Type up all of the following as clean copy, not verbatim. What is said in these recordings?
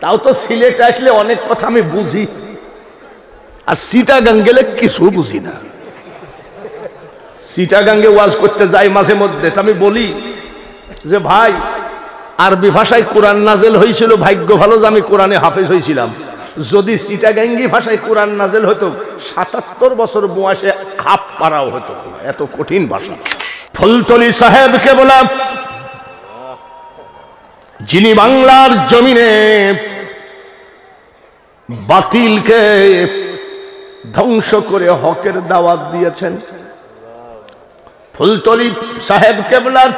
তাও তো সিলেটে আসলে অনেক কথা আমি বুঝি, আর চিটাগাং গেলে কিছু বুঝি না। চিটাগাঙ্গে ওয়াজ করতে যাই মাঝে মধ্যে, আমি বলি যে ভাই আরবি ভাষায় কোরআন নাজেল হয়েছিল, ভাগ্য ভালো যে আমি কোরআনে হাফেজ হয়েছিলাম। যদি চিটাগাঙ্গি ভাষায় কোরআন নাজেল হতো ৭৭ বছর বয়সে হাফ পারাও হতো, এত কঠিন ভাষা। ফুলতলি সাহেবকে বলা, যিনি বাংলার জমিনে বাতিলকে ধ্বংস করে হকের দাওয়াত দিয়েছেন, ফুলতলি সাহেব কেবলার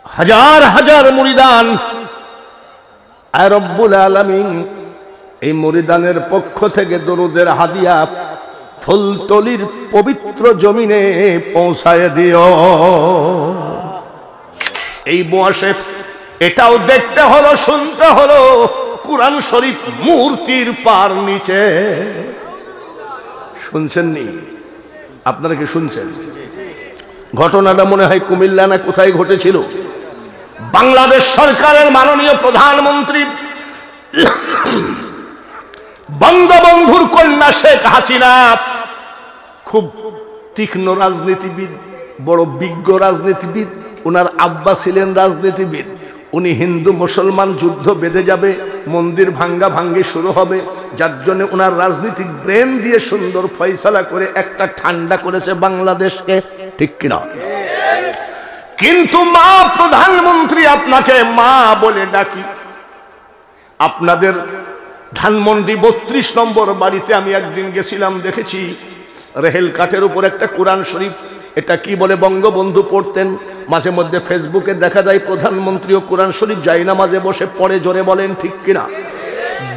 হাজার হাজার মুরিদান, আর রব্বুল আলামিন এই মুরিদানের পক্ষ থেকে দরুদের হাদিয়া ফুলতলির পবিত্র জমিনে পৌঁছায় দিও। এই বয়সে এটাও দেখতে হলো, শুনতে হলো, কুরআন শরীফ মূর্তির পার নিচে। শুনছেননি? আপনারা কি শুনছেন? ঘটনাটা মনে হয় কুমিল্লা না কোথায় ঘটেছিল। বাংলাদেশ সরকারের মাননীয় প্রধানমন্ত্রী বঙ্গবন্ধুর কন্যা শেখ হাসিনা খুব তীক্ষ্ণ রাজনীতিবিদ, বড় বিজ্ঞ রাজনীতিবিদ। ওনার আব্বা ছিলেন রাজনীতিবিদ। উনি হিন্দু মুসলমান যুদ্ধ বেঁধে যাবে, মন্দির ভাঙ্গা ভাঙ্গি শুরু হবে, যার জন্য ওনার রাজনীতিক ব্রেন দিয়ে সুন্দর ফয়সালা করে একটা ঠান্ডা করেছে বাংলাদেশকে, ঠিক কিনা? কিন্তু মা প্রধানমন্ত্রী, আপনাকে মা বলে ডাকি। আপনাদের ধানমন্ডি ৩২ নম্বর বাড়িতে আমি একদিন গেছিলাম, দেখেছি রেহেল কাঠের উপর একটা কোরআন শরীফ, এটা কি বলে বঙ্গবন্ধু পড়তেন। মাঝে মধ্যে ফেসবুকে দেখা যায় প্রধানমন্ত্রীও কোরআন শরীফ যাই না মাঝে বসে পড়ে, জোরে বলেন ঠিক কিনা?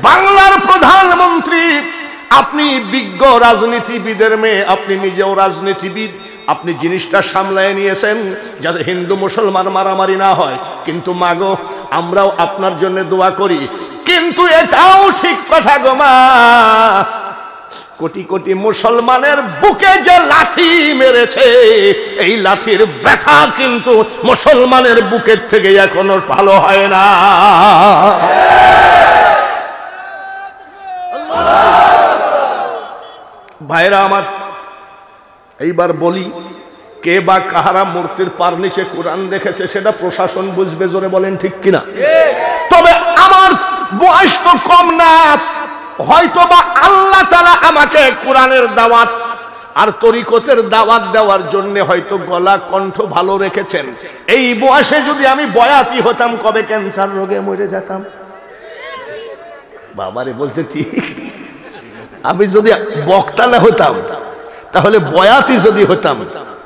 বাংলার প্রধানমন্ত্রী, আপনি বিজ্ঞ রাজনীতিবিদের মেয়ে, আপনি নিজেও রাজনীতিবিদ, আপনি জিনিসটা সামলায় নিয়েছেন যাতে হিন্দু মুসলমান মারামারি না হয়। কিন্তু মাগো, আমরাও আপনার জন্য দোয়া করি। কিন্তু এটাও ঠিক কথা গো মা, কোটি কোটি মুসলমানের বুকে যে লাথি মেরেছে, এই লাথির ব্যথা কিন্তু মুসলমানের বুকের থেকে এখনো ভালো হয় না। ভাইরা আমার, এইবার বলি, কে বা কাহারা মূর্তির পার নিচে কোরআন দেখেছে সেটা প্রশাসন বুঝবে, জোরে বলেন ঠিক কিনা? তবে আমার বয়স তো কম না, হয়তো বা আল্লাহ তাআলা আমাকে কোরআনের দাওয়াত আর তরিকতের দাওয়াত দেওয়ার জন্য হয়তো গলা কণ্ঠ ভালো রেখেছেন। এই বয়সে যদি আমি বয়াতি হতাম, কবে ক্যান্সার রোগে মরে যেতাম। বাবারে বলছে ঠিক, আমি যদি বক্তা না হতাম, তাহলে বয়াতি যদি হতাম,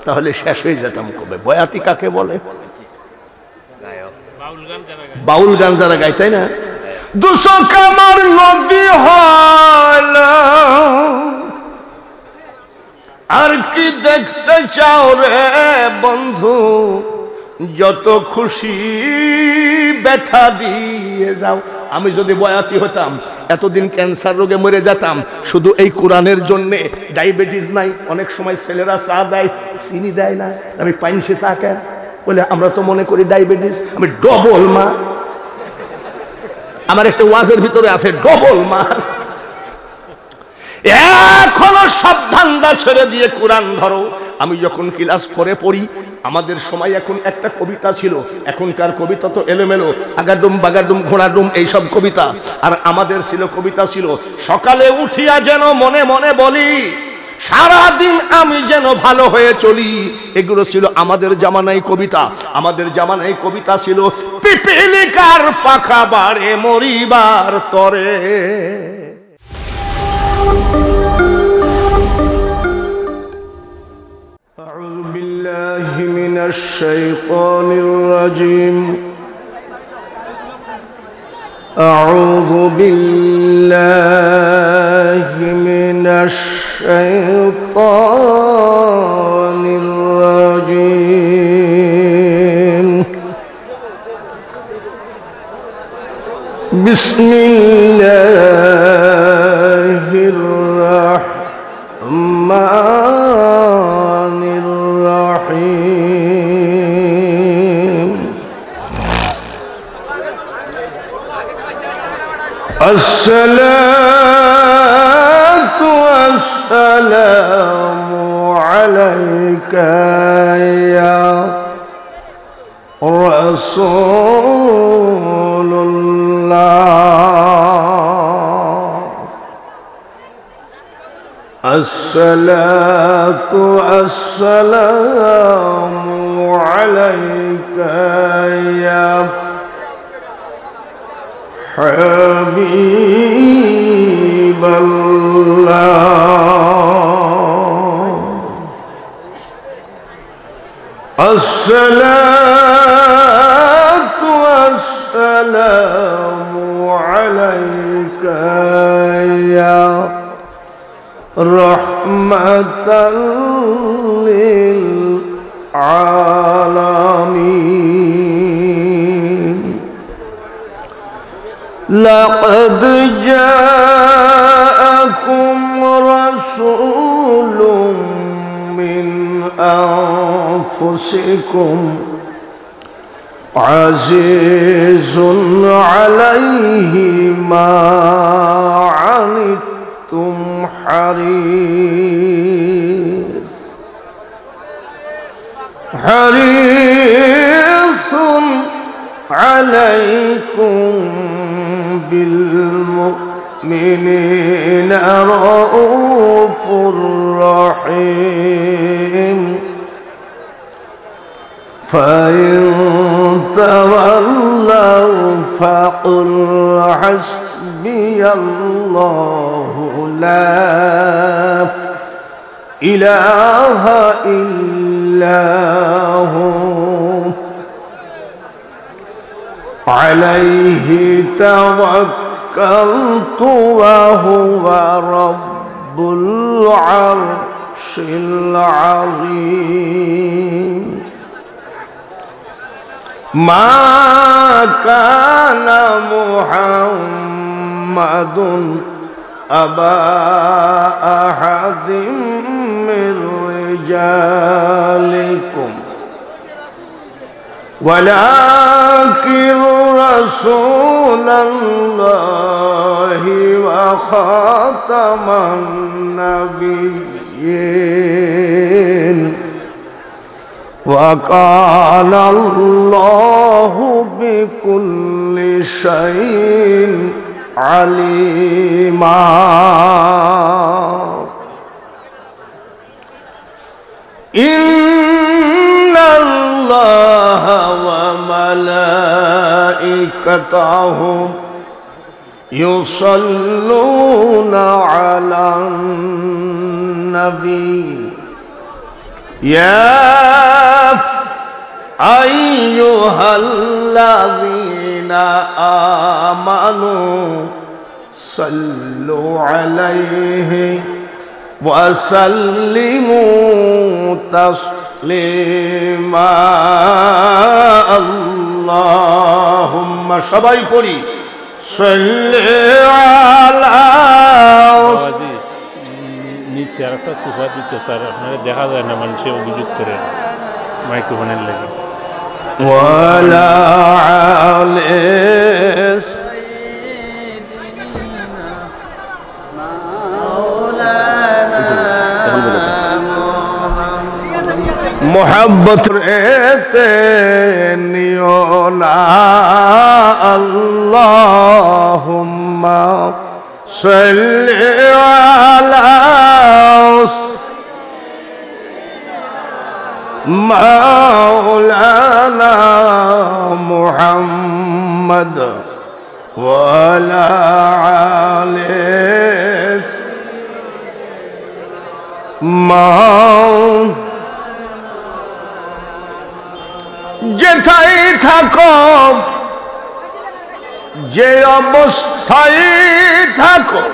তাহলে শেষ হয়ে যেতাম কবে। বয়াতি কাকে বলে? বাউল গান যারা গায়, তাই না? দুশো কামার নদী হল, আর কি দেখতে চাও রে বন্ধু, যত খুশি ব্যথা দিয়ে যাও। আমি যদি বয়াতি হতাম, এতদিন ক্যান্সার রোগে মরে যেতাম শুধু এই কোরআনের জন্যে। ডায়াবেটিস নাই, অনেক সময় ছেলেরা চা দেয়, চিনি দেয় না, আমি পাইনসে চা কেন বলে আমরা তো মনে করি ডায়াবেটিস। আমি ডবল মা, আমার একটা ওয়াজের ভিতরে আছে ডবল মা। এখনো সব ধান্দা ছেড়ে দিয়ে কোরআন ধরো। আমি যখন ক্লাস 4-এ পড়ি, আমাদের সময় এখন একটা কবিতা ছিল, এখনকার কবিতা তো এলোমেলো, আগাডুম বাগাডুম ঘোড়াডুম এইসব কবিতা। আর আমাদের ছিল কবিতা ছিল, সকালে উঠিয়া যেন মনে মনে বলি, সারাদিন আমি যেন ভালো হয়ে চলি। এগুলো ছিল আমাদের জামানায় কবিতা। আমাদের জামানায় কবিতা ছিল, পিপিলিকার পাখা বাড়ে মরিবার তরে। আউযু বিল্লাহি মিনাশ শাইতানির রাজিম। আউযু বিল্লাহি মিনাশ শাইতানির রাজিম। বিসমিল্লাহির রাহমানির রাহিম। الصلاة والسلام عليك يا رسول الله. الصلاة والسلام عليك يا حبيب الله. الصلاة والسلام عليك يا رحمة للعالمين. لقد جاءكم رسول من أنفسكم عزيز عليه ما عنتم حريص عليكم بالمؤمنين رؤوف رحيم. فإن تولوا فقل حسبي الله لا إله إلا هو عليه توكلت وهو رب العرش العظيم. ما كان محمد أبا أحد من رجالكم ولكن رسول الله وخاتم النبيين. وكان الله بكل شيء عليما. إن الله وملائكته يصلون على النبي يا أيها الذين آمنوا صلوا عليه وسلموا تسليما. اللهم সবাই পড়ি صلي على নিচে আরেকটা সোফা দিতে স্যার, আপনারা দেখা যায় না, মানুষে অভিযোগ করে মাইক্রোফোনের লাগে। ওয়ালা আলিস মোহাব্বত রেতে নিও না। আল্লাহুম্মা সাল্লি আলা মাওলানা মুহাম্মদ ওয়া আলা আলিহি যেথায় থাকো, যে অবস্থায় থাকো,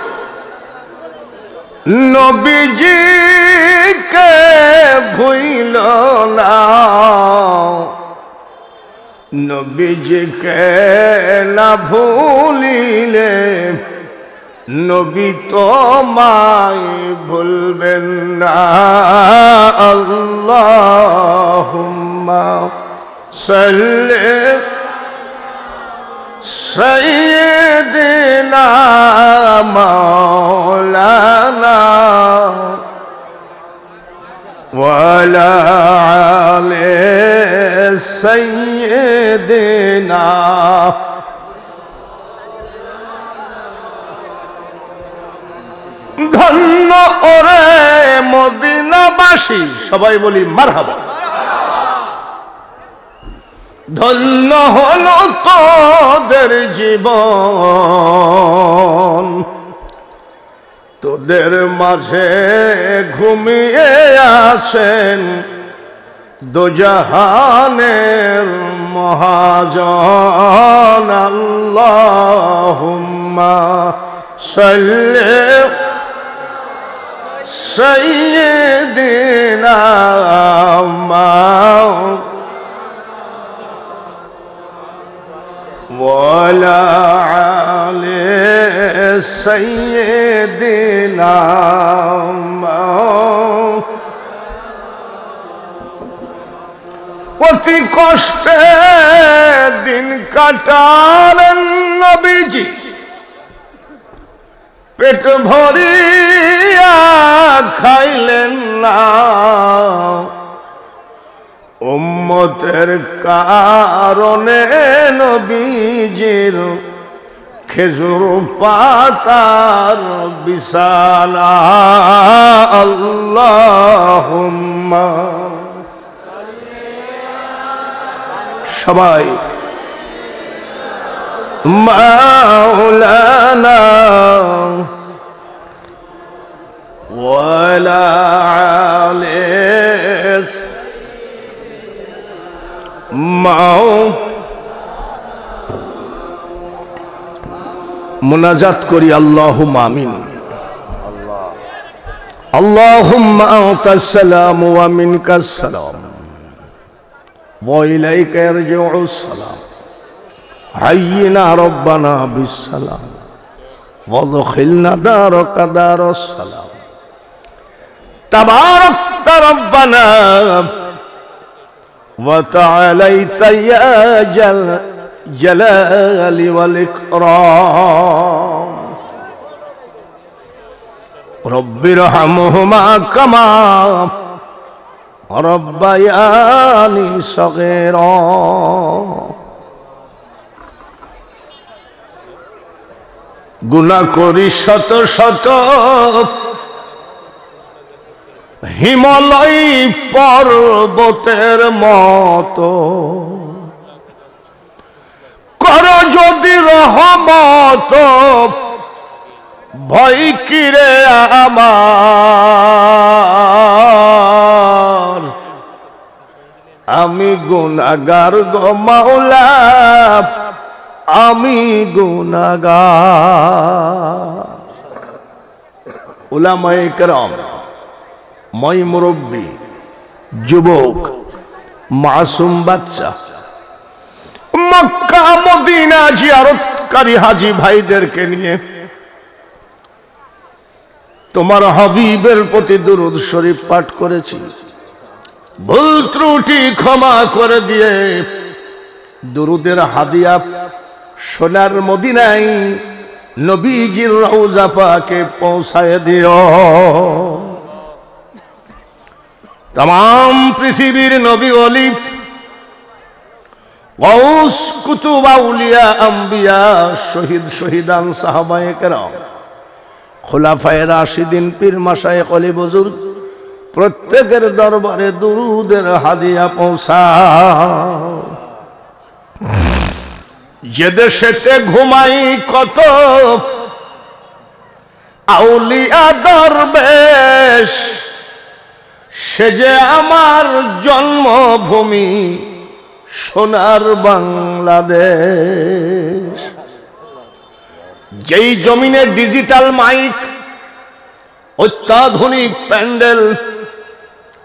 নবীজিকে ভুইল না। নবীজিকে না ভুলিলে নবী তোমায় ভুলবেন না। আল্লাহুম্মা সাল্লি সাইয়্যিদিনা مولانا وعلى آل سيدنا ধন্য ওরে মদিনাবাসী, সবাই বলি মারহাবা। ধন্য হলো তোদের জীবন, তোদের মাঝে ঘুমিয়ে আছেন দোজাহানের মহাজন। আল্লাহুম্মা সাল্লি সাইয়্যিদিনা ওয়ালা আলি সাইয়্যিদিনা। অতি কষ্টে দিন কাটালেন নবীজি, পেট ভরিয়া খাইলেন না। উম্মতের কারণে নবীজির খেজুর পাতার বিছানা। আল্লাহুম্মা সবাই মাওলানা ওয়ালা আলি মুনাজাত করি আল্লাহুম্মা আমিন। আল্লাহুম্মা আনতাস সালাম ওয়া মিনকাস সালাম ওয়া ইলাইকা ইয়ারজিউস সালাম। হাইয়িনা রাব্বানা বিস সালাম ওয়াদখিলনা দারাকা দারাস সালাম। তাবারাকতা রাব্বানা ওয়া তাআলাইতা ইয়া জালালি ওয়াল ইকরাম। রব্বিরহামহুমা কামা রব্বায়ানি সগীরা। গুনাহ করি শত শত, হিমালয় পর্বতের মতো। কর যদি রহমত, ভয় কিরে আমার। আমি গুনাহগার গো মাওলা, আমি গুনাহগার। উলামায়ে কেরাম, মই মুরব্বী, যুবক, মাসুম বাচ্চা, মক্কা মদিনা জিয়ারতকারী হাজী ভাইদেরকে নিয়ে তোমার হাবিবের প্রতি দুরূদ শরীফ পাঠ করেছি। ভুল ত্রুটি ক্ষমা করে দিয়ে দুরূদের হাদিয়া সোনার মদিনায় নবীজির রওজা পাকে পৌঁছায় দিও। तमाम पृथिवीर नबी वली गौस कुतुब आउलिया अंबिया शहीद शहीदान साहबाए केराम खुलाफाए राशिदीन पीर माशाइख अली बुजुर्ग प्रत्येकेर दरबारे दुरूदेर हादिया पौঁছাও। যে দেশেতে ঘুমাই কত আউলিয়া দরবেশ, সে যে আমার জন্মভূমি সোনার বাংলাদেশ। যেই জমিনে ডিজিটাল মাইক, অত্যাধুনিক প্যান্ডেল,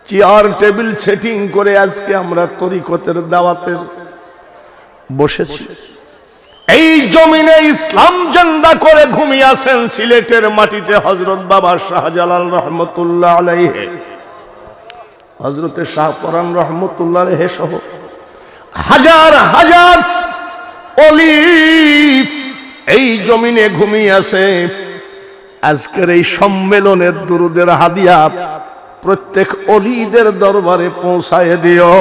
চেয়ার টেবিল সেটিং করে আজকে আমরা তরিকতের দাওয়াতের বসেছি, এই জমিনে ইসলাম জিন্দা করে ঘুমিয়ে আছেন সিলেটের মাটিতে হযরত বাবা শাহজালাল রহমতুল্লাহ আলাইহি, হযরতে শাহপরান রহমতুল্লাহ আলাইহি সহ হাজার হাজার ওলি এই জমিনে ঘুমিয়ে আছে। আজকের এই সম্মেলনের দুরুদের হাদিয়া প্রত্যেক অলিদের দরবারে পৌঁছায় দিও।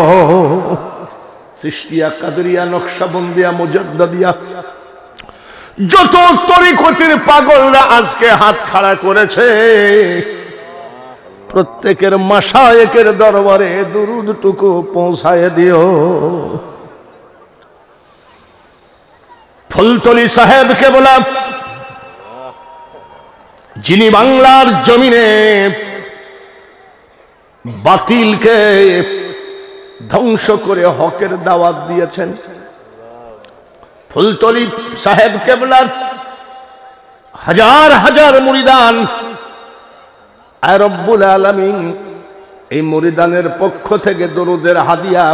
চিশতিয়া, কাদেরিয়া, নকশবন্দিয়া, মুজাদ্দিদিয়া, যত তরিকতের পাগলরা আজকে হাত খাড়া করেছে, প্রত্যেকের মাশায়েখের দরবারে দুরুদটুকু পৌঁছায় দিও। ফুলতলি সাহেবকে বলা, যিনি বাংলার জমিনে বাতিলকে ধ্বংস করে হকের দাওয়াত দিয়েছেন, ফুলতলি সাহেব কেবলার হাজার হাজার মুরিদান, আর রব্বুল আলামিন এই মুরিদানের পক্ষ থেকে দরুদের হাদিয়া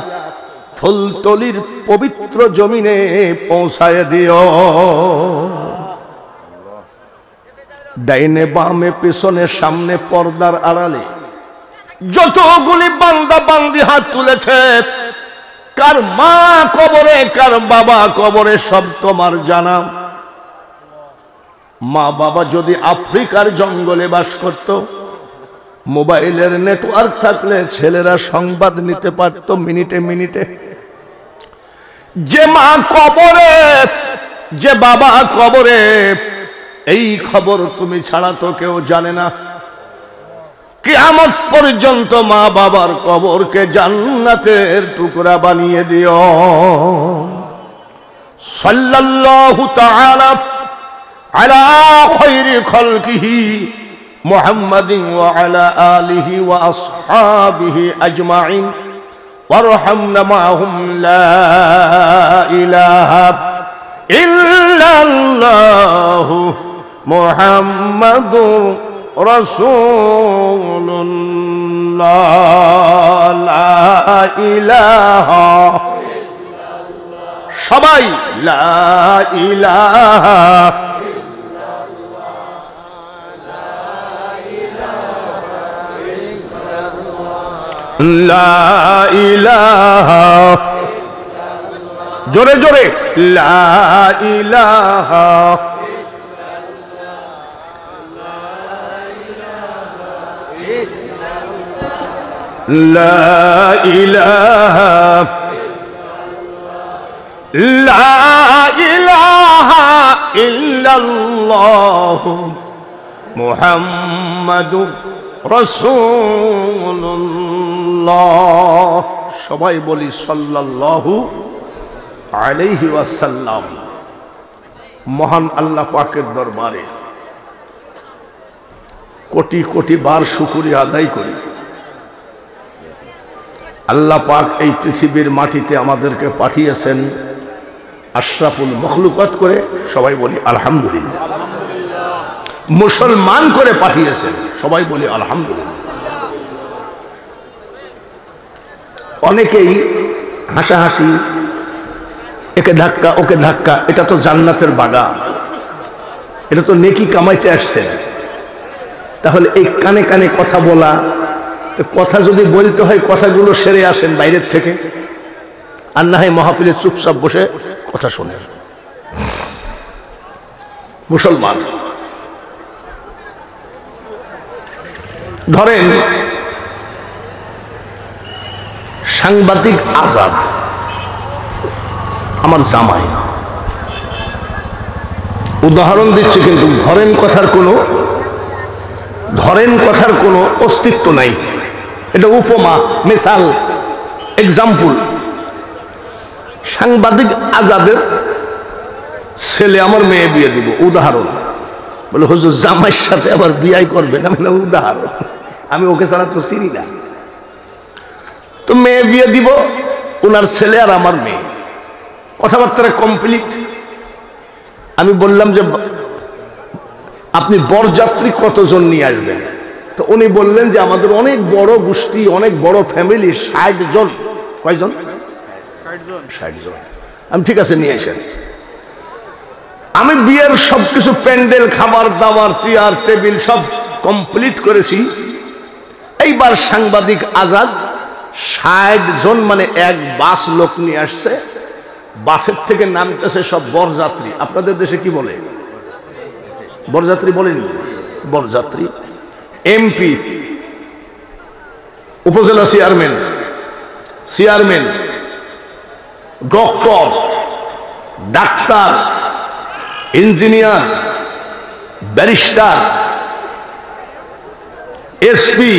ফুলতলির পবিত্র জমিনে পৌঁছায় দিও। ডাইনে বামে পিছনে সামনে পর্দার আড়ালে যতগুলি বান্দা বান্দি হাত তুলেছে, কার মা কবরে কার বাবা কবরে সব তোমার জানা। মা বাবা যদি আফ্রিকার জঙ্গলে বাস করত, মোবাইলের নেটওয়ার্ক থাকলে ছেলেরা সংবাদ নিতে পারত মিনিটে মিনিটে। যে মা কবরে, যে বাবা কবরে, এই খবর তুমি ছাড়া তো কেউ জানে না। কিয়ামত পর্যন্ত মা বাবার কবরকে জান্নাতের টুকরা বানিয়ে দিও। সাল্লাল্লাহু তাআলা আলা খায়রি খালকিহি মুহাম্মাদিন ওয়া আলা আলিহি ওয়া আসহাবিহি আজমাইন ওয়ারহামনা মাআহুম লা ইলাহা ইল্লাল্লাহু মুহাম্মাদুর রাসূলুল্লাহ লা ইলাহা, সবাই লা ইলাহা লা ইলাহা, জোরে জোরে লা ইলাহা লা ইলাহা লা ইলাহা ইল্লাল্লাহু মুহাম্মাদুর রাসূলুল্লাহ। সবাই বলি সাল্লাল্লাহু আলাইহি ওয়াসাল্লাম। মহান আল্লাহ পাকের দরবারে কোটি কোটি বার শুকরিয়া আদায় করি। আল্লাহ পাক এই পৃথিবীর মাটিতে আমাদেরকে পাঠিয়েছেন আশরাফুল মখলুকাত করে, সবাই বলি আলহামদুলিল্লাহ। মুসলমান করে পাঠিয়েছেন, সবাই বলি আলহামদুলিল্লাহ। অনেকেই হাসাহাসি, একে ধাক্কা ওকে ধাক্কা, এটা তো জান্নাতের বাগান, এটা তো নেকি কামাইতে আসছেন। তাহলে এই কানে কানে কথা বলা, তো কথা যদি বলতে হয় কথাগুলো সেরে আসেন বাইরের থেকে, আর না হয় মাহফিলে চুপচাপ বসে কথা শোনেন। মুসলমান ধরেন সাংবাদিক আজাদ আমার জামাই, উদাহরণ দিচ্ছি, কিন্তু ধরেন কথার কোনো অস্তিত্ব নাই, এটা উপমা, মিসাল, এক্সাম্পল। সাংবাদিক আজাদের ছেলে আমার মেয়ে বিয়ে দিব, উদাহরণ। বলে হুজুর জামাইয়ের সাথে আবার বিয়ে করবেন? আমি না, উদাহরণ, আমি ওকে ছাড়া তো চিনি না। তো মেয়ে বিয়ে দিব, ওনার ছেলে আর আমার মেয়ে, কথাবার্তা কমপ্লিট। আমি বললাম যে আপনি বরযাত্রী কতজন নিয়ে আসবেন? তো উনি বললেন যে আমাদের অনেক বড় গোষ্ঠী, অনেক বড় ফ্যামিলি, 60 জন। কয়জন? 60 জন। আমি ঠিক আছে, নিয়ে আসেন। আমি বিয়ের সবকিছু, প্যান্ডেল, খাবার দাবার, চেয়ার টেবিল সব কমপ্লিট করেছি। এইবার সাংবাদিক আজাদ 60 জন, মানে এক বাস লোক নিয়ে আসছে। বাসের থেকে নামতেছে সব বরযাত্রী। আপনাদের দেশে কি বলে? বরযাত্রী বলেনি? বরযাত্রী, এমপি, উপজেলা chairman, doctor, doctor, engineer, barrister, SP,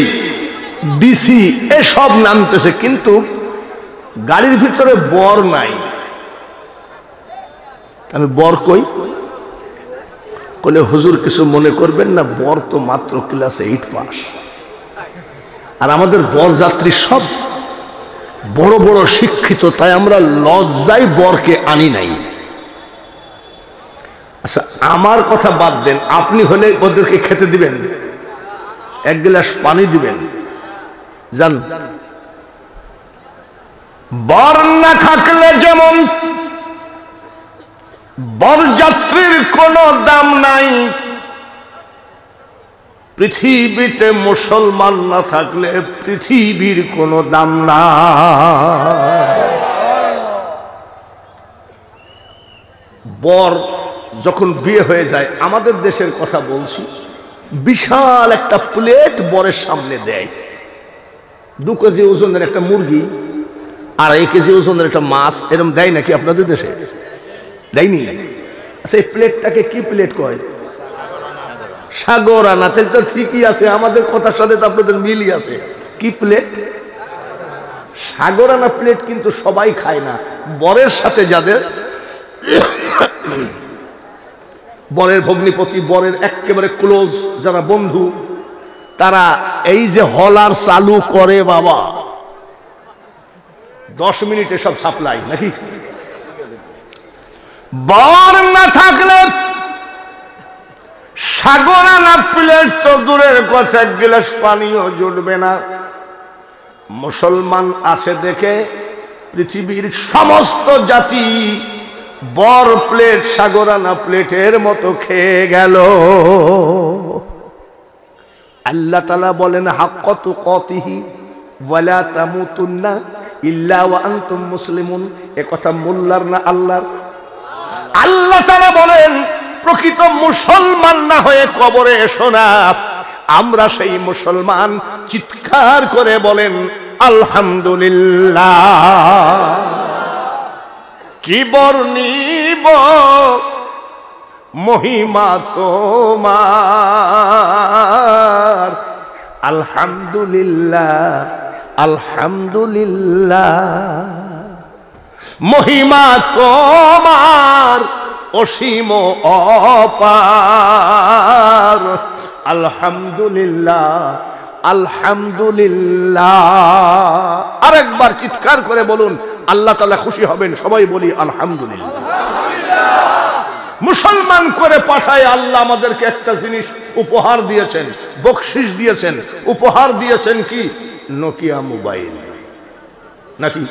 DC এসব নামতেছে, কিন্তু গাড়ির ভিতরে বর নাই। আমি বর কই? বলে হুজুর কিছু মনে করবেন না, বর তো মাত্র ক্লাস 8 পাস, আর আমাদের বরযাত্রী সব বড় বড় শিক্ষিত, তাই আমরা লজ্জায় বরকে আনি নাই। আচ্ছা, আমার কথা বাদ দেন, আপনি হলে ওদেরকে খেতে দিবেন, এক গ্লাস পানি দিবেন, জান। বর না থাকলে যেমন বরযাত্রীর কোনো দাম নাই, পৃথিবীতে মুসলমান না থাকলে পৃথিবীর কোনো দাম নাই। বর যখন বিয়ে হয়ে যায়, আমাদের দেশের কথা বলছি, বিশাল একটা প্লেট বরের সামনে দেয়, 2 কেজি ওজনের একটা মুরগি, 2.5 কেজি ওজনের একটা মাছ, এরকম দেয় নাকি আপনাদের দেশে? দেয়নি? সেই প্লেটটাকে কি প্লেট কয়? সাগরানা। তাহলে তো ঠিকই আছে, আমাদের কথার সাথে তো আপনাদের মিলই আছে। কি প্লেট? সাগরানা প্লেট। কিন্তু সবাই খায় না। বরের সাথে যাদের, বরের ভগ্নিপতি, বরের একেবারে ক্লোজ যারা বন্ধু, তারা এই যে হলার চালু করে বাবা, 10 মিনিটে সব সাপ্লাই নাকি। বর না থাকলে সাগরানা প্লেট তো দূরের কথা, 1 গ্লাস পানিও জুটবে না। মুসলমান আছে দেখে পৃথিবীর সমস্ত জাতি বর প্লেট সাগরানা প্লেটের মতো খেয়ে গেল। আল্লাহ তাআলা বলেন, হাক্কা তুকাতিহি ওয়ালা তামুতুন্না ইল্লা ওয়া আনতুম মুসলিমুন। এ কথা মোল্লার না আল্লাহর? আল্লাহ তাআলা বলেন, প্রকৃত মুসলমান না হয়ে কবরে এসো না। আমরা সেই মুসলমান। চিৎকার করে বলেন আলহামদুলিল্লাহ। কি বর্ণিব মহিমা তোমার, আলহামদুলিল্লাহ আলহামদুলিল্লাহ। মহিমা তোমার অসীম অপার, আলহামদুলিল্লাহ আলহামদুলিল্লাহ। আরেকবার চিৎকার করে বলুন, আল্লাহ তাআলা খুশি হবেন। সবাই বলি আলহামদুলিল্লাহ। মুসলমান করে পাঠায় আল্লাহ আমাদেরকে একটা জিনিস উপহার দিয়েছেন, বকশিশ দিয়েছেন। উপহার দিয়েছেন কি? নোকিয়া মোবাইল নাকি?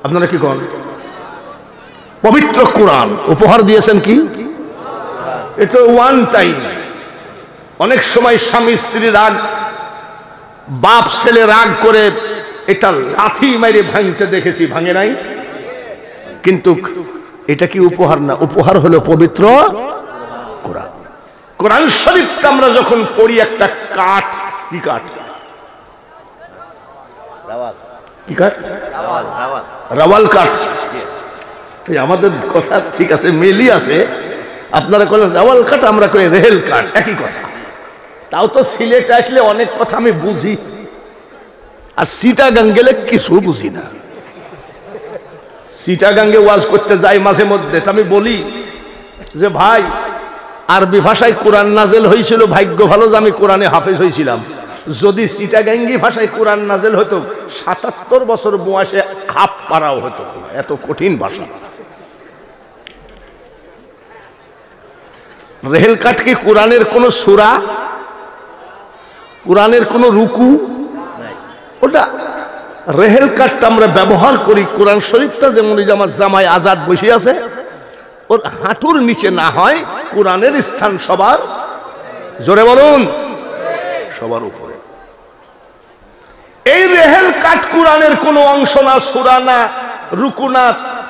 আপনারা কি করেন? পবিত্র কোরআন উপহার দিয়েছেন কি? এটা ওয়ান টাইম। অনেক সময় স্বামী স্ত্রী রাগ, বাপ ছেলে রাগ করে এটা লাথি মেরে ভাঙতে দেখেছি, ভাঙে নাই। কিন্তু এটা কি উপহার না? উপহার হলো পবিত্র কোরআন। কোরআন শরীফটা আমরা যখন পড়ি, একটা কাঠ, কি কাঠ? কি কাঠ? রাওয়াল কাঠ। আমাদের কথা ঠিক আছে, মিলই আছে। আপনারা বলেন রাওয়াল কাঠ, আমরা কই রেল কাঠ, একই কথা। তাও তো সিলেটে আসলে অনেক কথা আমি বুঝি, আর চিটাগাং গেলে কিছু বুঝি না। চিটাগাঙ্গে ওয়াজ করতে যাই মাঝে মধ্যে, আমি বলি যে ভাই, আরবি ভাষায় কোরআন নাজেল হয়েছিল, ভাগ্য ভালো যে আমি কোরআনে হাফেজ হয়েছিলাম। যদি চিটাগাঙ্গি ভাষায় কোরআন নাজেল হতো, ৭৭ বছর বয়সে হাফ পারাও হতো। এত কঠিন ভাষা। রেল কাঠ কি কোরআনের কোন সূরা, কোরআনের কোন রুকু? ওটা রেহেল কাঠটা আমরা ব্যবহার করি। কোরআন শরীফটা যেমন আমার জামাই আজাদ বসে আছে, ওর হাঁটুর নিচে না হয়, কোরআনের স্থান সবার, জোরে বলুন, সবার উপরে। এই রেহেল কাঠ কোরআনের কোন অংশ না, সূরা না, রুকু না,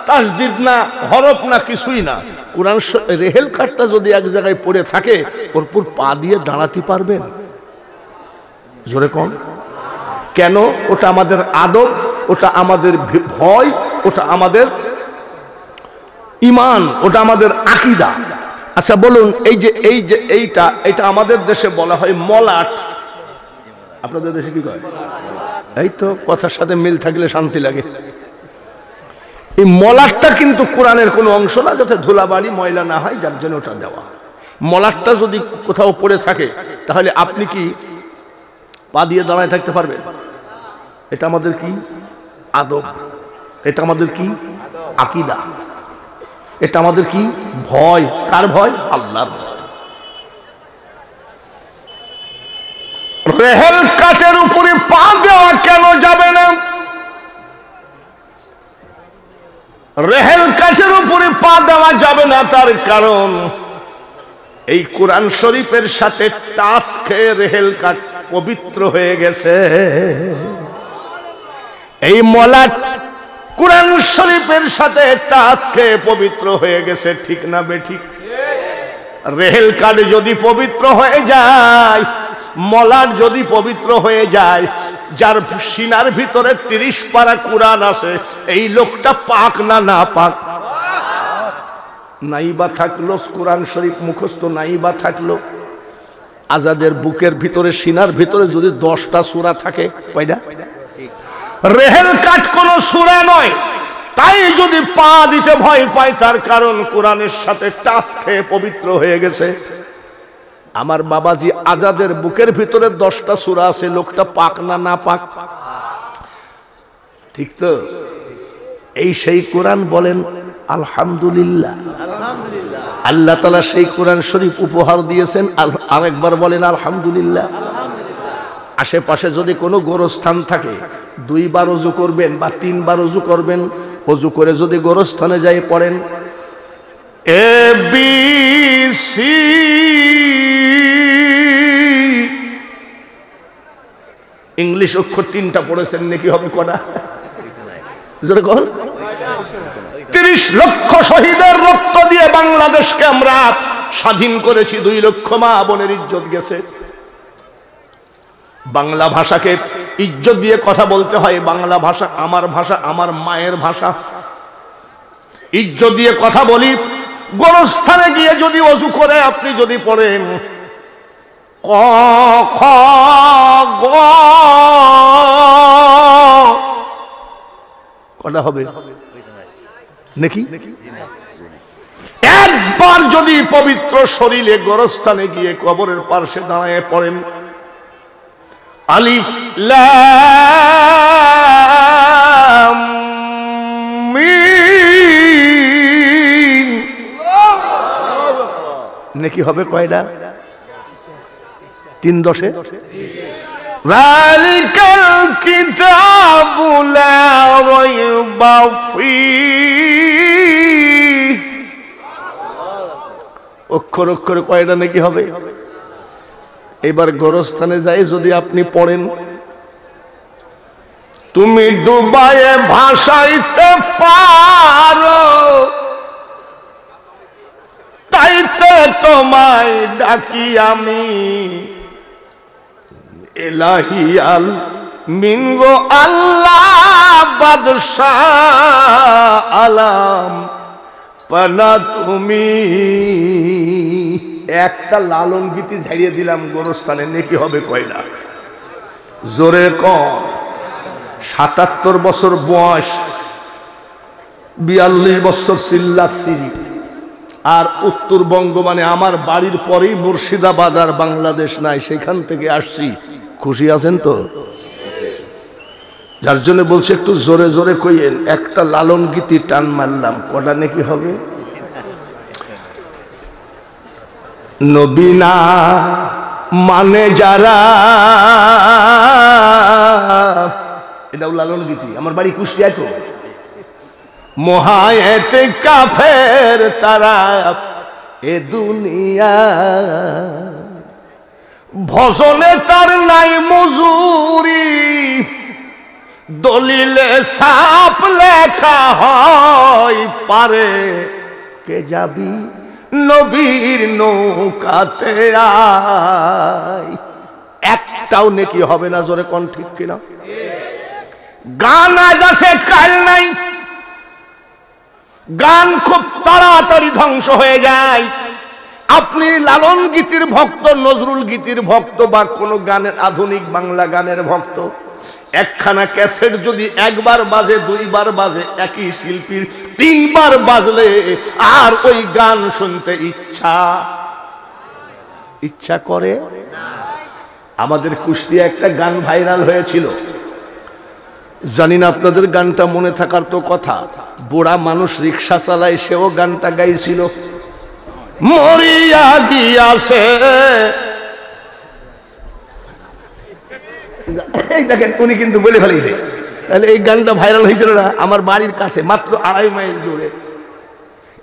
তাসদিদ না, হরফ না, কিছুই না। কোরআন রেহেল কাঠটা যদি এক জায়গায় পড়ে থাকে, ওর উপর পা দিয়ে দাঁড়াতে পারবেন? জোরে কোন? কেন? ওটা আমাদের আদব, ওটা আমাদের ভয়, ওটা আমাদের ঈমান, ওটা আমাদের আকীদা। আচ্ছা বলুন, এইটা আমাদের দেশে বলা হয় মলাট। আপনাদের দেশে কি কয়? এই তো কথার সাথে মিল থাকলে শান্তি লাগে। এই মলাটটা কিন্তু কোরআনের কোনো অংশ না, যাতে ধুলাবাড়ি ময়লা না হয়, যার জন্য ওটা দেওয়া। মলাটটা যদি কোথাও পড়ে থাকে, তাহলে আপনি কি পা দিয়ে দাঁড়ায় থাকতে পারবেন? এটা আমাদের কি আদব, এটা আমাদের কি আকীদা, এটা আমাদের কি ভয়। কার ভয়? আল্লাহর ভয়। রেহেল কাঠের উপরে পা দেওয়া কেন যাবে না? রেহেল কাঠের উপরে পা দেওয়া যাবে না, তার কারণ এই কোরআন শরীফের সাথে টাচ খেয়ে রেহেল কাঠ পবিত্র হয়ে গেছে। এই মলাট কোরআন শরীফের সাথে টাচ খেয়ে পবিত্র হয়ে গেছে, ঠিক না বেঠিক? রেহেল কাঠ যদি পবিত্র হয়ে যায়, মলাট যদি পবিত্র হয়ে যায়, যার সিনার ভিতরে 30 পারা কোরআন আছে, এই লোকটা পাক না না পাক? নাইবা থাকলো কোরআন শরীফ মুখস্থ, নাইবা থাকলো আজাদের বুকের ভিতরে, সিনার ভিতরে যদি 10টা সূরা থাকে, কয়টা? রেহেল কাঠ কোন সূরা নয়। তাই যদি পা দিতে ভয় পায়, তার কারণ কোরআনের সাথে টাচ খেয়ে পবিত্র হয়ে গেছে। আমার বাবাজি আজাদের বুকের ভিতরে 10টা সূরা আছে, লোকটা পাক না না পাক? ঠিক তো? এই সেই কোরআন বলেন আলহামদুলিল্লাহ। আল্লাহ তাআলা সেই কোরআন শরীফ উপহার দিয়েছেন, আরেকবার বলেন আলহামদুলিল্লাহ। আশেপাশে যদি কোনো গোরস্থান থাকে, 2 বার ওযু করবেন বা 3 বার ওযু করবেন। ওযু করে যদি গোরস্থানে যাই পড়েন ABC, ইংলিশ অক্ষর 3টা পড়েছেন, নাকি হবে কটা? জোরে বল। 30 লক্ষ শহীদের রক্ত দিয়ে বাংলাদেশকে আমরা স্বাধীন করেছি। 2 লক্ষ মা বোনের ইজ্জত গেছে। বাংলা ভাষাকে ইজ্জত দিয়ে কথা বলতে হয়। বাংলা ভাষা আমার ভাষা, আমার মায়ের ভাষা। ইজ্জত দিয়ে কথা বলি। গোরস্থানে গিয়ে যদি ওযু করে আপনি যদি পড়েন ক খ গ, কটা হবে নাকি? একবার যদি পবিত্র শরীরে গোরস্থানে গিয়ে কবরের পাশে দাঁড়ায় পড়েন আলিফ লাম মিম, নাকি হবে কয়টা? 3 10 যালিকাল কিতাবু লা রাইবা ফীহ। অক্ষর অক্ষরে কয়টা নাকি হবে? এবার গোরস্থানে যাই যদি আপনি পড়েন তুমি ডুবায়ে ভাসাইতে পারো, তাইতে তোমায় ডাকি আমি এলাহি আল মিনগো আল্লাহ বাদশাহ আলাম পানা তুমি। একটা লালন গীতি ঝাড়িয়ে দিলাম গোরস্থানে, নেকি হবে কয়টা? জোরে কম। 77 বছর বয়স, 42 বছর চিল্লাচ্ছিরি। আর উত্তরবঙ্গ মানে আমার বাড়ির পরেই মুর্শিদাবাদ, আর বাংলাদেশ নাই, সেখান থেকে আসছি। খুশি আছেন তো? যার জন্য বলছি একটু জোরে জোরে কইয়েন। একটা লালন গীতি টান মারলাম, কটা নাকি হবে? নবী না মানে যারা, এটাও লালন গীতি। আমার বাড়ি কুষ্টিয়ায় তো। মহায়েতে কাফের তারা এ দুনিয়া, ভজনে তার নাই মজুরি, দলিলে সাপ লেখা হয় পারে কে যাবি নবীর নৌকাতে আয়। একটাও নেকি হবে না, জোরে কোন ঠিক কিনা? গান আজ আছে কাল নাই, গান খুব তাড়াতাড়ি ধ্বংস হয়ে যায়। আপনি লালন গীতির ভক্ত, নজরুল গীতির ভক্ত, বা কোনো গানের আধুনিক বাংলা গানের ভক্ত, একখানা ক্যাসেট যদি একবার বাজে, দুইবার বাজে, একই শিল্পীর তিনবার বাজলে আর ওই গান শুনতে ইচ্ছা করে। আমাদের কুষ্টিয়া একটা গান ভাইরাল হয়েছিল, জানি না আপনাদের গানটা মনে থাকার তো কথা। বুড়া মানুষ রিক্সা চালায়, সেও গানটা গাইছিল, মরিয়া গিয়াছে। এই দেখেন উনি কিন্তু বলে ফেলেছে। তাহলে এই গানটা ভাইরাল হয়েছিল না? আমার বাড়ির কাছে মাত্র 2.5 মাইল দূরে।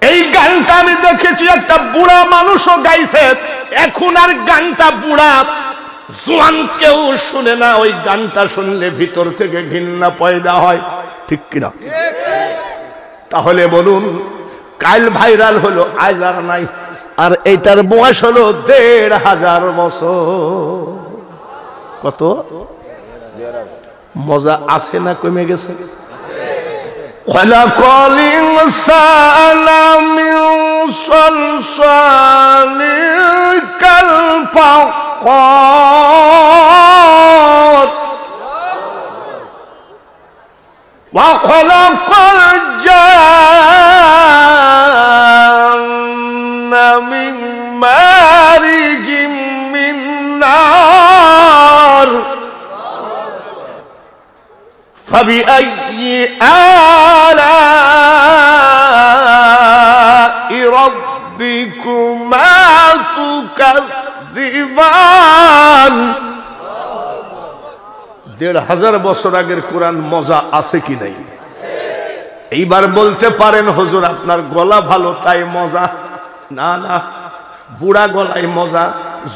এই গানটা আমি দেখেছি, একটা বুড়া মানুষও গাইছে। এখন আর গানটা বুড়া জোয়ান কেউ শুনে না, ওই গানটা শুনলে ভিতর থেকে ঘৃণা পয়দা হয়, ঠিক কিনা? তাহলে বলুন, কাল ভাইরাল হলো, আজ আর নাই। আর এইটার বয়স হলো 1500 বছর। কত মজা আছে না কমে গেছে? খলাকাল ইনসানা মিন সালসালিন কাল ফাখার ওয়া খলাকাল জান্না মিন মারিজিম মিন নার فبأي آلاء ربكما تكذبان। 1500 বছর আগের কোরআন মজা আছে কি নাই? এইবার বলতে পারেন হুজুর আপনার গলা ভালো তাই মজা। না না, বুড়া গলায় মজা,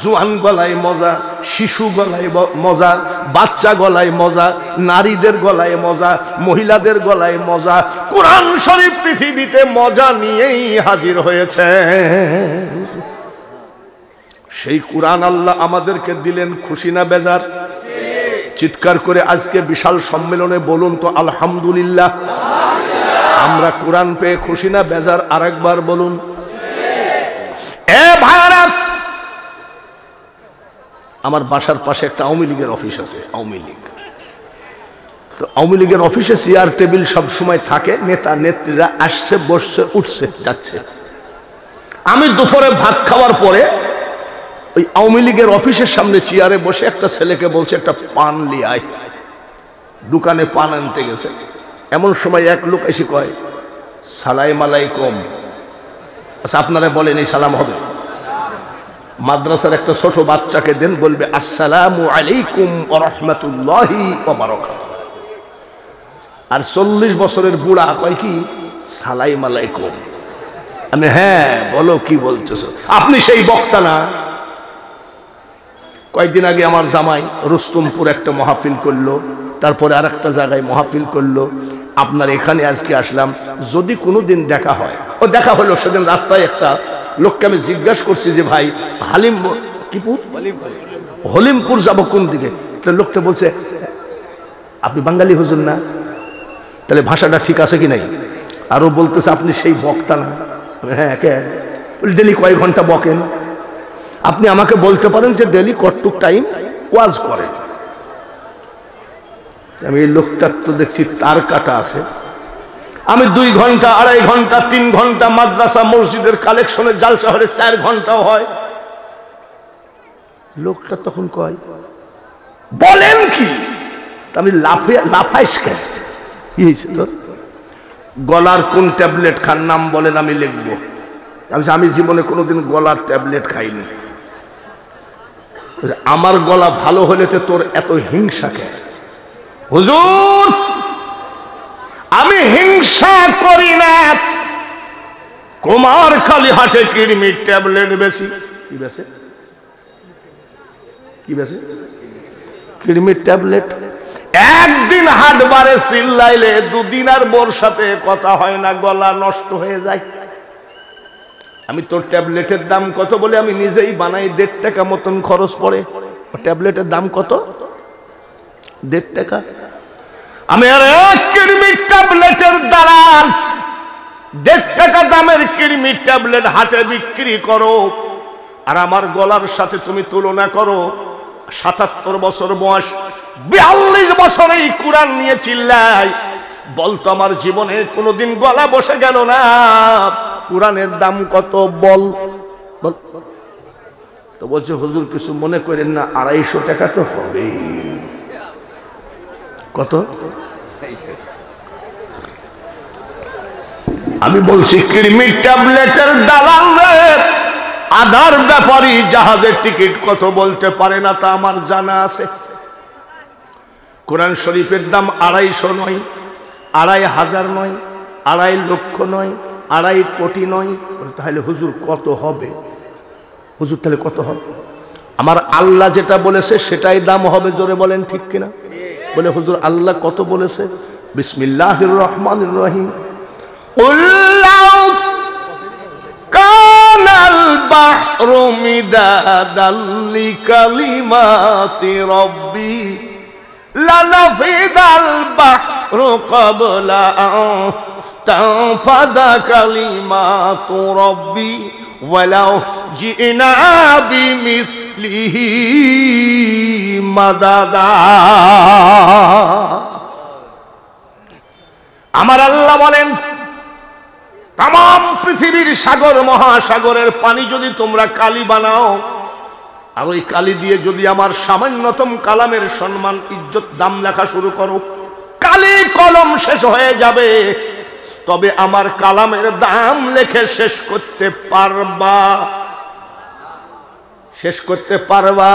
জোয়ান গলায় মজা, শিশু গলায় মজা, বাচ্চা গলায় মজা, নারীদের গলায় মজা, মহিলাদের গলায় মজা। কোরআন শরীফ পৃথিবীতে মজা নিয়েই হাজির হয়েছে। সেই কোরআন আল্লাহ আমাদেরকে দিলেন, খুশি না বেজার? চিৎকার করে আজকে বিশাল সম্মেলনে বলুন তো আলহামদুলিল্লাহ। আমরা কোরআন পেয়ে খুশি না বেজার? আরেকবার বলুন। এ ভাইরা, আমার বাসার পাশে একটা আওয়ামী লীগের অফিস আছে, আওয়ামী লীগ। তো আওয়ামী লীগের অফিসে চেয়ার টেবিল সব সময় থাকে, নেতা নেত্রীরা আসছে, বসছে, উঠছে, যাচ্ছে। আমি দুপুরে ভাত খাওয়ার পরে ওই আওয়ামী লীগের অফিসের সামনে চেয়ারে বসে একটা ছেলেকে বলছে একটা পান লিয়ে আয়। দোকানে পান আনতে গেছে, এমন সময় এক লোক এসে কয় সালাম আলাইকুম। আচ্ছা আপনারা বলেন এই সালাম হবে? মাদ্রাসার একটা ছোট বাচ্চাকে দেন, বলবে আসসালামু আলাইকুম ওয়া রাহমাতুল্লাহি ওয়া বারাকাতুহু। আর 40 বছরের বুড়া কয় কি সালাম আলাইকুম। আমি হ্যাঁ বলো কি বলতেছো? আপনি সেই বক্তা না? কয়েকদিন আগে আমার জামাই রুস্তমপুর একটা মাহফিল করলো, তারপরে আর একটা জায়গায় মাহফিল করলো। আপনার এখানে আজকে আসলাম, যদি কোনোদিন দেখা হয়। ও দেখা হলো, সেদিন রাস্তায় একটা লোককে আমি জিজ্ঞাসা করছি যে ভাই হলিমপুর যাব কোন দিকে? লোকটা বলছে আপনি বাঙালি হুজুর না? তাহলে ভাষাটা ঠিক আছে কি নাই? আরো বলতেছে আপনি সেই বক্তা না? হ্যাঁ। কে? ডেলি কয়েক ঘন্টা বকেন? আপনি আমাকে বলতে পারেন যে ডেলি কতটুক টাইম ওয়াজ করেন? আমি এই লোকটার তো দেখছি তার কাটা আছে। আমি 2 ঘন্টা, 2.5 ঘন্টা, 3 ঘন্টা মাদ্রাসা মসজিদের কালেকশনের জালসা হলে 4 ঘন্টাও হয়। লোকটা তখন কয় বলেন কি? আমি লাফাইস কেন? কি হয়েছে তোর? গলার কোন ট্যাবলেট খান নাম বলেন, আমি লিখবো। আমি জীবনে কোনোদিন গলার ট্যাবলেট খাইনি। আমার গলা ভালো হলে তো তোর এত হিংসা কেন? হুজুর আমি হিংসা করি না, কুমারখালী হাটে কৃমির ট্যাবলেট বেশি। কি বেশি? কি বেশি? কৃমির ট্যাবলেট একদিন হাটবারে চিল্লাইলে দুদিন আর বোর সাথে কথা হয় না, গলা নষ্ট হয়ে যায়। আমি তোর ট্যাবলেটের দাম কত বলে আমি নিজেই বানাই, 1.5 টাকা মতন খরচ পড়ে। ট্যাবলেটের দাম কত? 1.5 টাকা। আমি আর এক কিডনির ট্যাবলেটের দালাল, 1.5 টাকা দামের কিডনির ট্যাবলেট হাটে বিক্রি করো, আর আমার গলার সাথে তুমি তুলনা করো। 77 বছর বয়স, 42 বছরে এই কোরআন নিয়ে চিল্লাই। বলতো আমার জীবনে কোনোদিন গলা বসে গেল না। কোরআনের দাম কত বল? তো বলছে হুজুর কিছু মনে করেন না, 250 টাকা তো হবে। কত? আমি বলছি কিডনি ট্যাবলেটের দালাল রে, আধার ব্যাপারী জাহাজের টিকিট কত বলতে পারে না, তা আমার জানা আছে। কোরআন শরীফের দাম 250 নয়, 2,500 নয়, 2.5 লক্ষ নয়, 2.5 কোটি নয়। তাহলে হুজুর কত হবে? হুজুর তাহলে কত হবে? আমার আল্লাহ যেটা বলেছে সেটাই দাম হবে। জোরে বলেন ঠিক কিনা? বলে হুজুর আল্লাহ কত বলেছে? বিসমিল্লাহির রহমানির রহিম, কানাল বাহরু মিদাদাল লিকালিমাতি রব্বি লানাফিদাল বাহরু ক্বাবলা আন তানফাদা কালিমাতু রব্বি ওয়ালাউ জিনা বিমিসলিহি মাদাদা। আমার আল্লাহ বলেন তাম পৃথিবীর সাগর মহাসাগরের পানি যদি তোমরা কালি বানাও, আর ওই কালি দিয়ে যদি আমার সামান্যতম কালামের সম্মান ইজ্জত দাম লেখা শুরু করো, কালি কলম শেষ হয়ে যাবে, তবে আমার কালামের দাম লেখে শেষ করতে পারবা? শেষ করতে পারবা?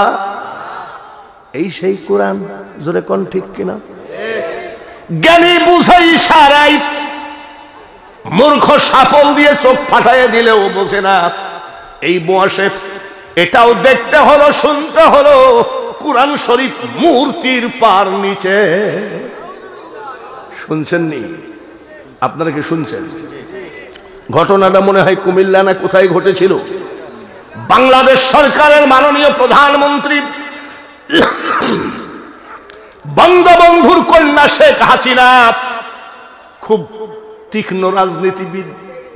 এই সেই কোরআন। জোরে কোন ঠিক কিনা? জ্ঞানী বুঝাই সারাই, মূর্খ সাপল দিয়ে চোখ ফাটাইয়ে দিলেও বোঝে না। এই বয়সে এটাও দেখতে হলো, শুনতে হলো কোরআন শরীফ মূর্তির পার নিচে। শুনছেননি? আপনারা কি শুনছেন? ঘটনাটা মনে হয় কুমিল্লা না কোথায় ঘটেছিল। বাংলাদেশ সরকারের মাননীয় প্রধানমন্ত্রী বঙ্গবন্ধুর কন্যা শেখ হাসিনা খুব তীক্ষ্ণ রাজনীতিবিদ,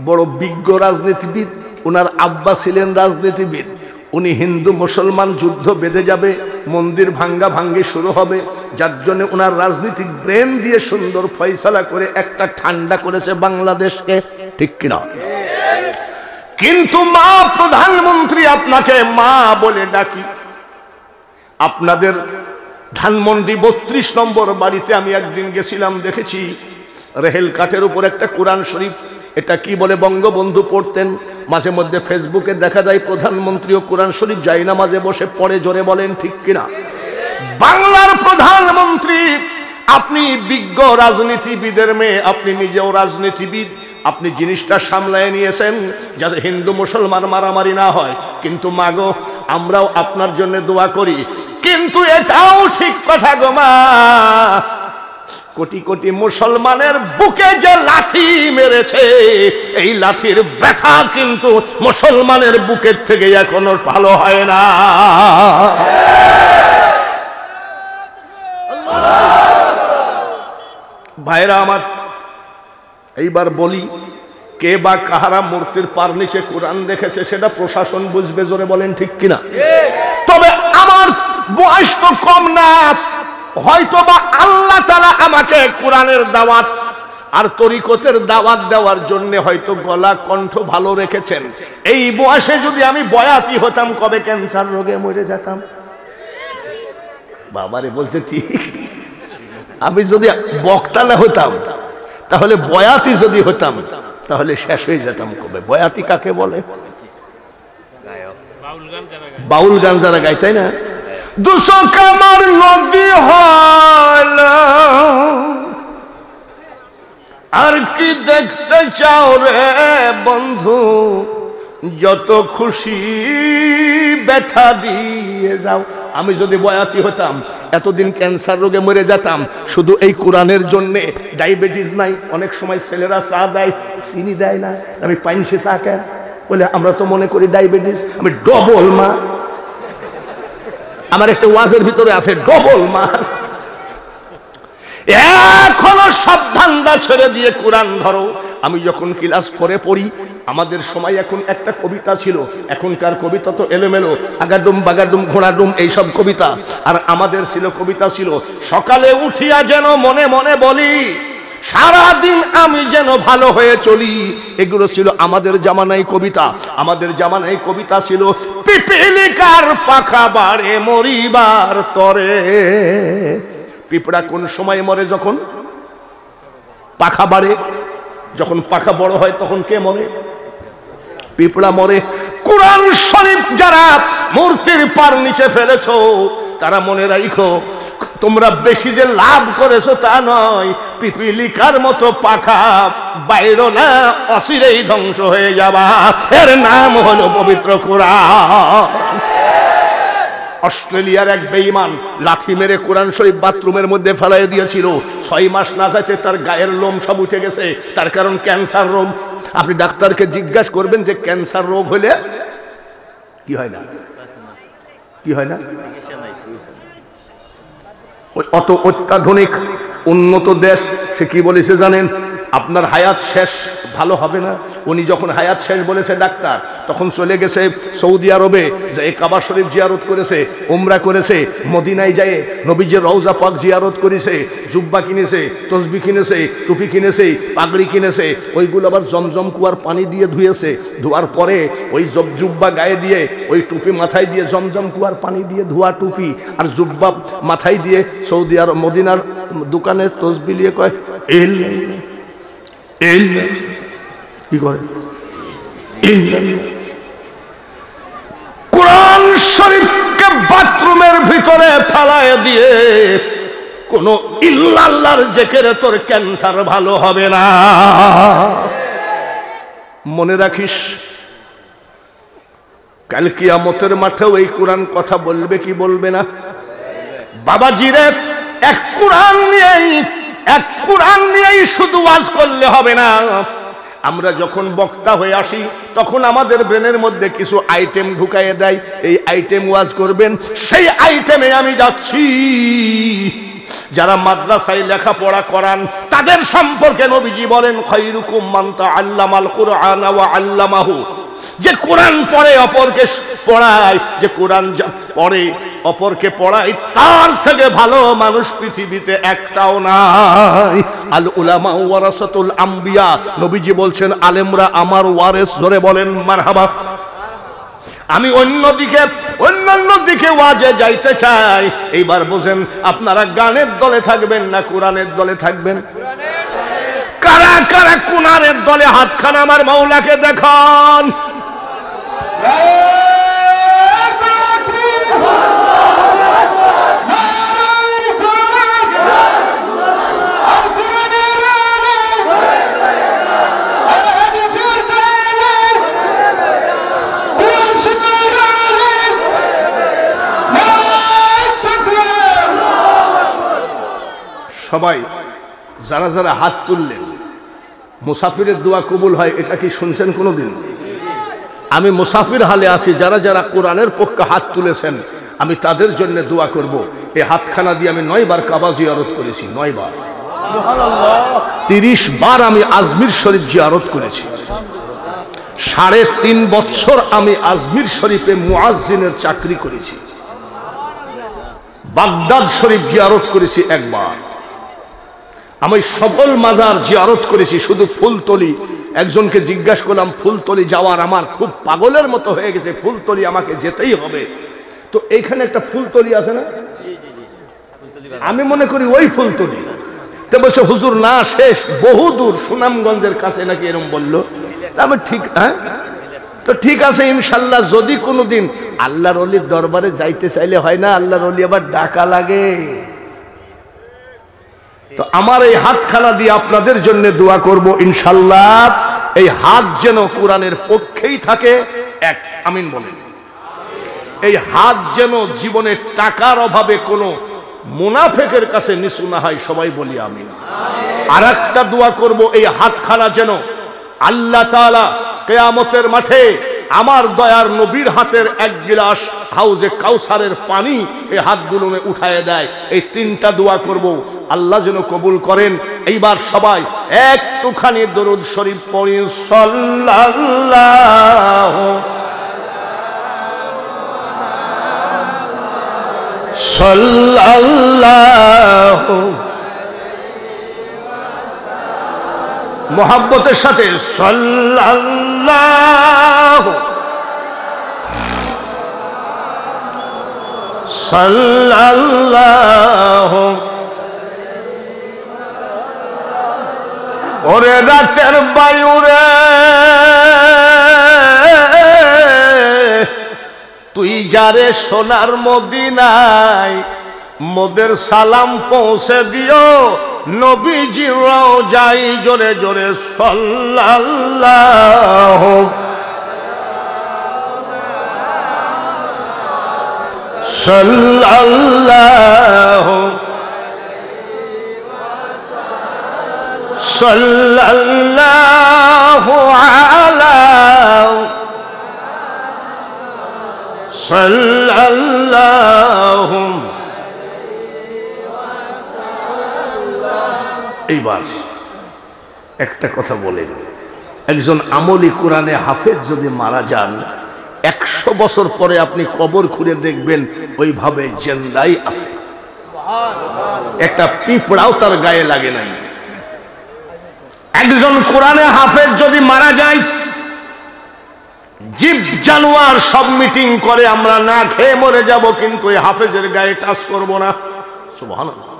বড় বিজ্ঞ রাজনীতিবিদ। ওনার আব্বা ছিলেন রাজনীতিবিদ। উনি হিন্দু মুসলমান যুদ্ধ বেঁধে যাবে, মন্দির ভাঙ্গা ভাঙ্গি শুরু হবে, যার জন্য ওনার রাজনীতিক ব্রেন দিয়ে সুন্দর ফয়সালা করে একটা ঠান্ডা করেছে বাংলাদেশকে। ঠিক কিনা? কিন্তু মা প্রধানমন্ত্রী, আপনাকে মা বলে ডাকি। আপনাদের ধানমন্ডি 32 নম্বর বাড়িতে আমি একদিন গেছিলাম, দেখেছি রেহেল কাঠের উপর একটা কোরআন শরীফ। এটা কি বলে বঙ্গবন্ধু পড়তেন। মাঝে মধ্যে ফেসবুকে দেখা যায় প্রধানমন্ত্রীও কোরআন শরীফ যাই না মাঝে বসে পড়ে। জোরে বলেন ঠিক কিনা? বাংলার প্রধানমন্ত্রী, আপনি বিজ্ঞ রাজনীতিবিদের মেয়ে, আপনি নিজেও রাজনীতিবিদ, আপনি জিনিসটা সামলায় নিয়েছেন যাতে হিন্দু মুসলমান মারামারি না হয়। কিন্তু মাগো, আমরাও আপনার জন্য দোয়া করি। কিন্তু এটাও ঠিক কথা গো মা, কোটি কোটি মুসলমানের বুকে যে লাথি মেরেছে, এই লাথির ব্যথা কিন্তু মুসলমানের বুকের থেকে এখনো ভালো হয় না। ভাইরা আমার, এইবার বলি, কে বা কাহারা মূর্তির পার নিচে কোরআন রেখেছে সেটা প্রশাসন বুঝবে। জোরে বলেন ঠিক কিনা? তবে আমার বয়স তো কম না, হয়তো বা আল্লাহ তাআলা আমাকে কোরআনের দাওয়াত আর তরিকতের দাওয়াত দেওয়ার জন্য হয়তো গলা কণ্ঠ ভালো রেখেছেন। এই বয়সে যদি আমি বয়াতি হতাম, কবে ক্যান্সার রোগে মরে যেতাম। বাবারে বলছে ঠিক। আমি যদি বক্তা না হতাম, তাহলে বয়াতি যদি হতাম, তাহলে শেষ হয়ে যেতাম কবে। বয়াতি কাকে বলে? বাউল গান যারা গায়, তাই না? দুশো কামার নদী হল, আর কি দেখতে চাও রে বন্ধু, যত খুশি ব্যথা দিয়ে যাও। আমি যদি বয়াতি হতাম এতদিন ক্যান্সার রোগে মরে যেতাম শুধু এই কোরআনের জন্যে। ডায়াবেটিস নাই, অনেক সময় ছেলেরা চা দেয় চিনি দেয় না, আমি পাইনসে চা কেন বলে আমরা তো মনে করি ডায়াবেটিস। আমি ডবল মা, আমার একটা ওয়াজের ভিতরে আছে ডবল মা। এখনো সব ধান্দা ছেড়ে দিয়ে কোরআন ধরো। আমি যখন ক্লাস 4 পড়ি আমাদের সময় এখন একটা কবিতা ছিল, এখনকার কবিতা তো এলোমেলো, আগাডুম বাগাডুম ঘোড়াডুম এইসব কবিতা। আর আমাদের ছিল কবিতা ছিল, সকালে উঠিয়া যেন মনে মনে বলি সারাদিন আমি যেন ভালো হয়ে চলি। এগুলো ছিল আমাদের জামানায় কবিতা। আমাদের জামানায় কবিতা ছিল পিপিলিকার পাখা বাড়ে মরিবার তরে। পিঁপড়া কোন সময় মরে? যখন পাখা বাড়ে। যখন পাখা বড় হয় তখন কে মরে? পিঁপড়া মরে। কোরআন শরীফ যারা মূর্তির পার নিচে ফেলেছো তারা মনে রাখো তোমরা বেশি যে লাভ করেছো তা নয়, পিপিলিকার মতো পাখা বাইরো না, অচিরেই ধ্বংস হয়ে যাবা। এর নাম হলো পবিত্র কোরআন। অস্ট্রেলিয়ার এক বেঈমান লাথি মেরে কোরআন শরীফ বাথরুমের মধ্যে ফেলাই দিয়েছিল। 6 মাস না যাইতে তার গায়ের লোম সব উঠে গেছে। তার কারণ ক্যান্সার রোগ। আপনি ডাক্তারকে জিজ্ঞাসা করবেন যে ক্যান্সার রোগ হলে কি হয় না, কি হয় না? ওই অত অত্যাধুনিক উন্নত দেশ সে কি বলেছে জানেন? আপনার হায়াত শেষ, ভালো হবে না। উনি যখন হায়াত শেষ বলেছে ডাক্তার, তখন চলে গেছে সৌদি আরবে, যে কাবা শরীফ জিয়ারত করেছে, উমরা করেছে, মদিনায় যায় নবীজির রওজা পাক জিয়ারত করেছে, জুব্বা কিনেছে, তসবি কিনেছে, টুপি কিনেছে, পাগড়ি কিনেছে। ওইগুলো আবার জমজম কুয়ার পানি দিয়ে ধুয়েছে। ধোয়ার পরে ওই জুব্বা গায়ে দিয়ে, ওই টুপি মাথায় দিয়ে, জমজম কুয়ার পানি দিয়ে ধোয়া টুপি আর জুব্বা মাথায় দিয়ে সৌদি আরব মদিনার দোকানে তসবি নিয়ে কয় এল কি করে? কোরআন শরীফকে বাথরুমের ভিতরে ফেলায় দিয়ে কোন ইল্লাল্লাহর জিকিরে তোর ক্যান্সার ভালো হবে না। মনে রাখিস কাল কিয়ামতের মাঠেও এই কোরআন কথা বলবে কি বলবে না? বাবাজিরে এক কোরআন নিয়েই শুধু ওয়াজ করলে হবে না। আমরা যখন বক্তা হয়ে আসি তখন আমাদের ব্রেনের মধ্যে কিছু আইটেম ঢুকাইয়ে দেয়, এই আইটেম ওয়াজ করবেন, সেই আইটেমে আমি যাচ্ছি। যারা মাদ্রাসায় লেখাপড়া করান তাদের সম্পর্কে নবীজি বলেন খায়রুকুম মান তাআল্লামাল কুরআনা ওয়া আল্লামাহু। যে কোরআন পড়ে অপরকে পড়ায়, যে কোরআন পড়ে অপরকে পড়ায়, তার থেকে ভালো মানুষ পৃথিবীতে একটাও নাই। আল উলামা ওয়ারাসাতুল আম্বিয়া। নবীজি বলছেন আলেমরা আমার ওয়ারেস। জোরে বলেন মারহাবা। আমি অন্যান্য দিকে ওয়াজে যাইতে চাই। এইবার বোঝেন আপনারা গানের দলে থাকবেন না কোরআনের দলে থাকবেন? কারা কারা কোরআনের দলে হাতখানা আমার মাওলাকে দেখান। সবাই যারা যারা হাত তুললেন, মুসাফিরের দোয়া কবুল হয়, এটা কি শুনছেন কোনোদিন? আমি মুসাফির হালে আছি, যারা যারা কোরআনের পক্ষে হাত তুলেছেন আমি তাদের জন্য দোয়া করব। এই হাতখানা দিয়ে আমি 9 বার কাবা জিয়ারত করেছি, 9 বার। 30 বার আমি আজমির শরীফ জিয়ারত করেছি। 3.5 বছর আমি আজমির শরীফে মুয়াজ্জিনের চাকরি করেছি। বাগদাদ শরীফ জিয়ারত করেছি একবার। আমি সকল মাজার জিয়ারত করেছি। শুধু ফুলতলি, একজনকে জিজ্ঞাসা করলাম ফুলতলি যাওয়ার আমার খুব পাগলের মতো হয়ে গেছে, ফুলতলি আমাকে যেতেই হবে। তো এইখানে একটা ফুলতলি আছে না, আমি মনে করি ওই ফুলতলি। তো বলছে হুজুর না, শেষ, বহু দূর, সুনামগঞ্জের কাছে নাকি এরকম বললো। আমি ঠিক, হ্যাঁ তো ঠিক আছে ইনশাল্লাহ, যদি কোনোদিন আল্লাহর ওলির দরবারে যাইতে চাইলে হয় না, আল্লাহর ওলি আবার ডাকা লাগে। তো আমার এই হাতখানা দিয়ে আপনাদের জন্য দোয়া করব ইনশাল্লাহ। এই হাত যেন কোরআনের পক্ষেই থাকে। এক আমিন বলেন। এই হাত যেন জীবনে টাকার অভাবে কোনো মুনাফিকের কাছে নিচু না হয়, সবাই বলি আমিন। আর একটা দোয়া করব, এই হাতখানা যেন আল্লাহ তাআলা কিয়ামতের মাঠে আমার দয়ার নবীর হাতের এক গিলাস হাউজে কাউসারের পানি এই হাতগুলো উঠায় দেয়। এই তিনটা দোয়া করব, আল্লাহ যেন কবুল করেন। এইবার সবাই একটুখানি দরুদ শরীফ পড়ি। সাল্লাল্লাহু সাল্লাল্লাহু মোহাব্বতের সাথে সাল্লাল্লাহু সাল্লাল্লাহু। ওরে রাতের বায়ুরে তুই যারে সোনার মদিনায়, মোদের সালাম পৌঁছে দিও নবীজি রওজায় জোরে জোরে সাল্লাল্লাহু সাল্লাল্লাহু সাল্লাল্লাহু আলা সাল্লাল্লাহু। এইবার একটা কথা বলেন, একজন আমলি কোরআনে হাফেজ যদি মারা যান, 100 বছর পরে আপনি কবর খুঁড়ে দেখবেন ওইভাবে জিন্দাই আছে, একটা পিঁপড়াও তার গায়ে লাগে নাই। একজন কোরআনে হাফেজ যদি মারা যায়, জীব জানোয়ার সব মিটিং করে আমরা না খেয়ে মরে যাব, কিন্তু এই হাফেজের গায়ে টাচ করব না। সুবহানাল্লাহ।